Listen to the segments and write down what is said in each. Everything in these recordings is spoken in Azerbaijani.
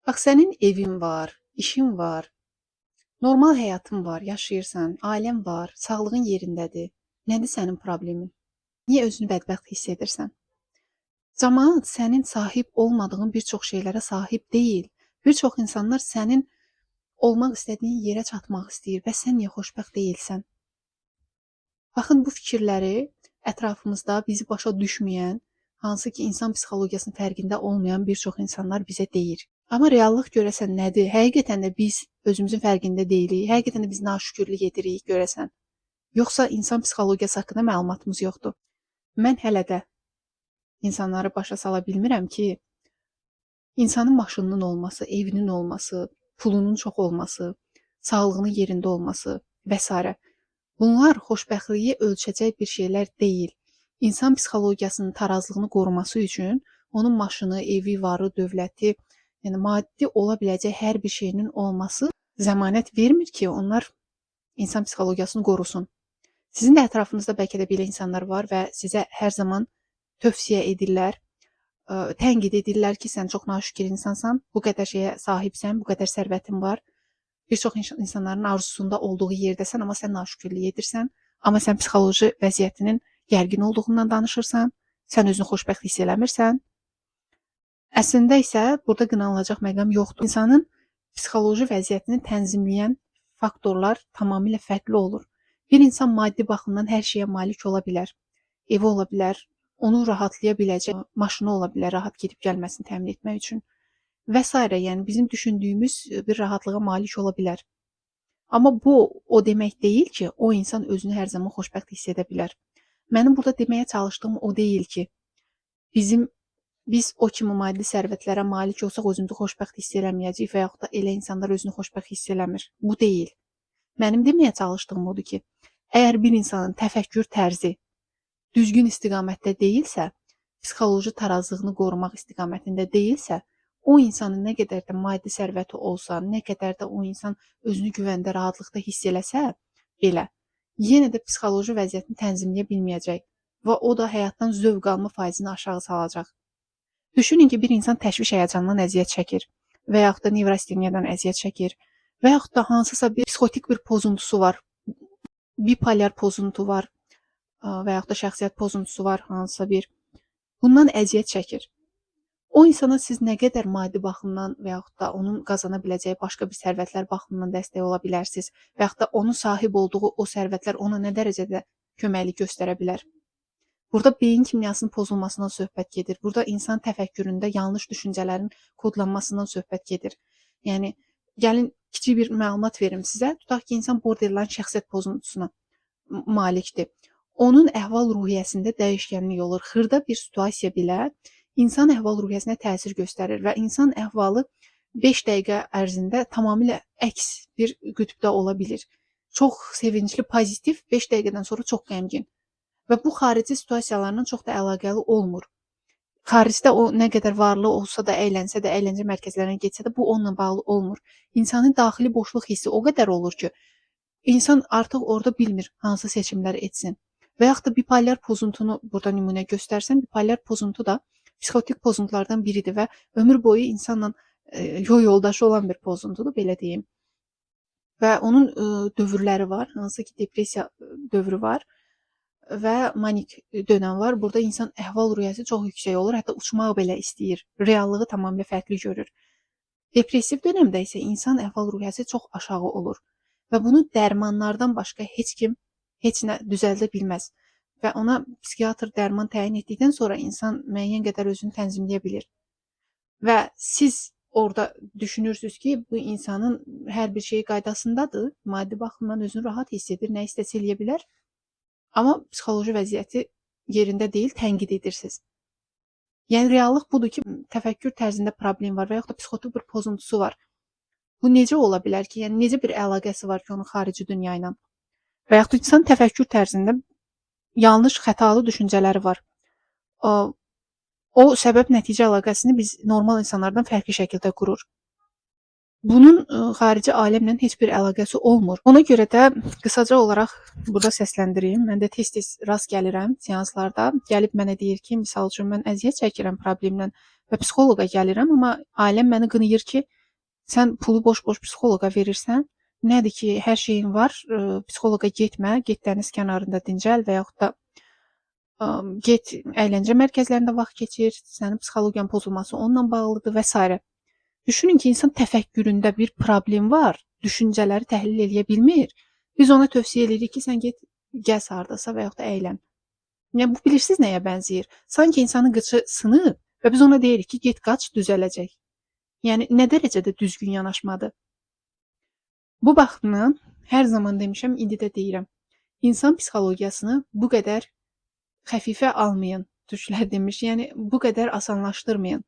Bax, sənin evin var, işin var, normal həyatın var, yaşayırsan, ailən var, sağlığın yerindədir. Nədir sənin problemin? Niyə özünü bədbəxt hiss edirsən? Cəmaət sənin sahib olmadığın bir çox şeylərə sahib deyil. Bir çox insanlar sənin olmaq istədiyin yerə çatmaq istəyir və sən niyə xoşbəxt deyilsən? Baxın, bu fikirləri ətrafımızda bizi başa düşməyən, hansı ki insan psixologiyasının fərqində olmayan bir çox insanlar bizə deyir. Amma reallıq görəsən nədir? Həqiqətən də biz özümüzün fərqində deyilik. Həqiqətən də biz naşükürlük edirik görəsən. Yoxsa insan psixologiyası haqqında məlumatımız yoxdur. Mən hələ də insanları başa sala bilmirəm ki, insanın maşınının olması, evinin olması, pulunun çox olması, sağlığının yerində olması və s. Bunlar xoşbəxtliyi ölçəcək bir şeylər deyil. İnsan psixologiyasının tarazlığını qoruması üçün onun maşını, evi, varı, dövləti, yəni maddi ola biləcək hər bir şeyinin olması zəmanət vermir ki, onlar insan psixologiyasını qorusun. Sizin də ətrafınızda bəlkə də belə insanlar var və sizə hər zaman tövsiyə edirlər, tənqid edirlər ki, sən çox naşükür insansan, bu qədər şeyə sahibsən, bu qədər sərvətin var. Bir çox insanların arzusunda olduğu yerdəsən, amma sən naşükürlük edirsən, amma sən psixoloji vəziyyətinin gərgin olduğundan danışırsan, sən özünü xoşbəxt hiss eləmirsən. Əslində isə burada qınanılacaq məqam yoxdur. İnsanın psixoloji vəziyyətini tənzimləyən faktorlar tamamilə fərqli olur. Bir insan maddi baxımdan hər şeyə malik ola bilər. Evi ola bilər, onu rahatlaya biləcək maşını ola bilər, rahat gedib gəlməsini təmin etmək üçün və s. Yəni bizim düşündüyümüz bir rahatlığa malik ola bilər. Amma bu o demək deyil ki, o insan özünü hər zaman xoşbəxt hiss edə bilər. Mənim burada deməyə çalışdığım o deyil ki, biz o kimi maddi sərvətlərə malik olsaq özümüzü xoşbəxt hiss eləməyəcəyik və yaxud da elə insanlar özünü xoşbəxt hiss eləmir. Bu deyil. Mənim deməyə çalışdığım odur ki, əgər bir insanın təfəkkür tərzi düzgün istiqamətdə deyilsə, psixoloji tarazlığını qorumaq istiqamətində deyilsə, o insanın nə qədər də maddi sərvəti olsa, nə qədər də o insan özünü güvəndə, rahatlıqda hiss eləsə belə, yenə də psixoloji vəziyyətini tənzimləyə bilməyəcək və o da həyatdan zövq alma faizini aşağı salacaq. Düşünün ki, bir insan təşviş həyəcanından əziyyət çəkir və yaxud da nevrosteniyadan əziyyət çəkir və yaxud da hansısa bir psixotik bir pozuntusu var, bipolyar pozuntu var və yaxud da şəxsiyyət pozuntusu var hansısa bir. Bundan əziyyət çəkir. O insana siz nə qədər maddi baxımdan və yaxud da onun qazana biləcəyi başqa bir sərvətlər baxımından dəstək ola bilərsiniz və yaxud da onun sahib olduğu o sərvətlər ona nə dərəcədə köməklik göstərə bilər. Burada beyin kimyasının pozulmasından söhbət gedir. Burada insan təfəkküründə yanlış düşüncələrin kodlanmasından söhbət gedir. Yəni, gəlin kiçik bir məlumat verim sizə. Tutaq ki, insan borderline şəxsiyyət pozuntusuna malikdir. Onun əhval-ruhiyyəsində dəyişkənlik olur. Xırda bir situasiya belə insan əhval-ruhiyyəsinə təsir göstərir və insan əhvalı 5 dəqiqə ərzində tamamilə əks bir qütbdə ola bilir. Çox sevincli, pozitiv, 5 dəqiqədən sonra çox qəmgin. Və bu xarici situasiyalarla çox da əlaqəli olmur. Xaricdə o nə qədər varlı olsa da, əylənsə də, əyləncə mərkəzlərinə getsə də bu onunla bağlı olmur. İnsanın daxili boşluq hissi o qədər olur ki, insan artıq orada bilmir hansı seçimlər etsin. Və yaxud da bipolyar pozuntunu burada nümunə göstərsəm, bipolyar pozuntu da psixotik pozuntulardan biridir və ömür boyu insanla yol yoldaşı olan bir pozuntudur, belə deyim. Və onun dövrləri var, hansı ki depressiya dövrü var və manik dönəm var. Burada insan əhval-ruhiyyəsi çox yüksək olur, hətta uçmaq belə istəyir, reallığı tamamilə fərqli görür. Depressiv dönəmdə isə insan əhval-ruhiyyəsi çox aşağı olur və bunu dərmanlardan başqa heç kim heç nə düzəldə bilməz və ona psixiatr dərman təyin etdikdən sonra insan müəyyən qədər özünü tənzimləyə bilir. Və siz orada düşünürsünüz ki, bu insanın hər bir şeyi qaydasındadır, maddi baxımdan özünü rahat hiss edir, nə istəsə eləyə bilər. Amma psixoloji vəziyyəti yerində deyil, tənqid edirsiniz. Yəni, reallıq budur ki, təfəkkür tərzində problem var və yaxud da psixotik bir pozuntusu var. Bu necə ola bilər ki, yəni necə bir əlaqəsi var ki, onun xarici dünya ilə? Və yaxud da insan təfəkkür tərzində yanlış, xətalı düşüncələri var. O səbəb-nəticə əlaqəsini biz normal insanlardan fərqli şəkildə qurur. Bunun xarici aləmlə heç bir əlaqəsi olmur. Ona görə də qısaca olaraq burada səsləndireyim. Mən də tez-tez rast gəlirəm seanslarda. Gəlib mənə deyir ki, misal üçün mən əziyyət çəkirəm problemlə və psixoloqa gəlirəm, amma ailəm məni qınayır ki, sən pulu boş-boş psixoloqa verirsən. Nədir ki, hər şeyin var, psixoloqa getmə, get dəniz kənarında dincəl və yaxud da get əyləncə mərkəzlərində vaxt keçir, sənin psixologiyan pozulması onunla bağlıdır və s. Düşünün ki, insan təfəkküründə bir problem var, düşüncələri təhlil eləyə bilmir. Biz ona tövsiyə edirik ki, sən get gəz hardasa və yaxud da əylən. Yəni bu bilirsiniz nəyə bənzəyir? Sanki insanın qıçı sınıb və biz ona deyirik ki, get qaç, düzələcək. Yəni nə dərəcədə düzgün yanaşmadır? Bu baxımdan hər zaman demişəm, indi də deyirəm. İnsan psixologiyasını bu qədər xəfifə almayın, türklər demiş. Yəni bu qədər asanlaşdırmayın.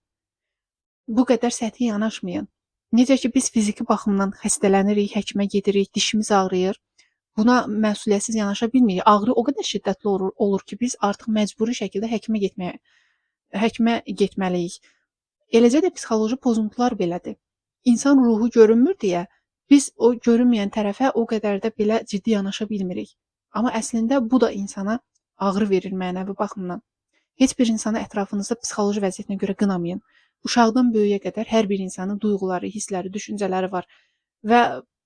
Bu qədər səthi yanaşmayın. Necə ki, biz fiziki baxımdan xəstələnirik, həkimə gedirik, dişimiz ağrıyır. Buna məsuliyyətsiz yanaşa bilmirik. Ağrı o qədər şiddətli olur ki, biz artıq məcburi şəkildə həkimə getməliyik. Eləcə də psixoloji pozuntular belədir. İnsan ruhu görünmür deyə biz o görünməyən tərəfə o qədər də belə ciddi yanaşa bilmirik. Amma əslində bu da insana ağrı verir mənəvi baxımdan. Heç bir insanı ətrafınızda psixoloji vəziyyətinə görə qınamayın. Uşaqdan böyüyə qədər hər bir insanın duyğuları, hissləri, düşüncələri var. Və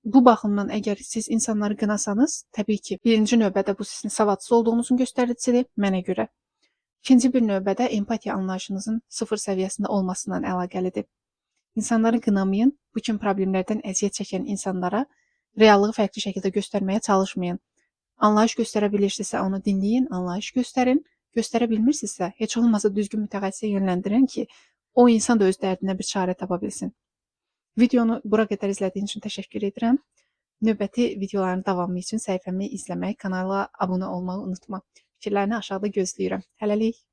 bu baxımdan əgər siz insanları qınasanız, təbii ki, birinci növbədə bu sizin savadsız olduğunuzun göstəricisidir mənə görə. İkinci bir növbədə empatiya anlayışınızın sıfır səviyyəsində olmasından əlaqəlidir. İnsanları qınamayın, bu kimi problemlərdən əziyyət çəkən insanlara reallığı fərqli şəkildə göstərməyə çalışmayın. Anlayış göstərə bilirsinizsə onu dinləyin, anlayış göstərin. Göstərə bilmirsinizsə, heç olmasa düzgün mütəxəssisə yönləndirin ki, o insan da öz dərdinə bir çarə tapa bilsin. Videonu bura qədər izlədiyin üçün təşəkkür edirəm. Növbəti videoların davamı üçün səhifəmi izləmək, kanala abunə olmağı unutma. Fikirlərini aşağıda gözləyirəm. Hələlik.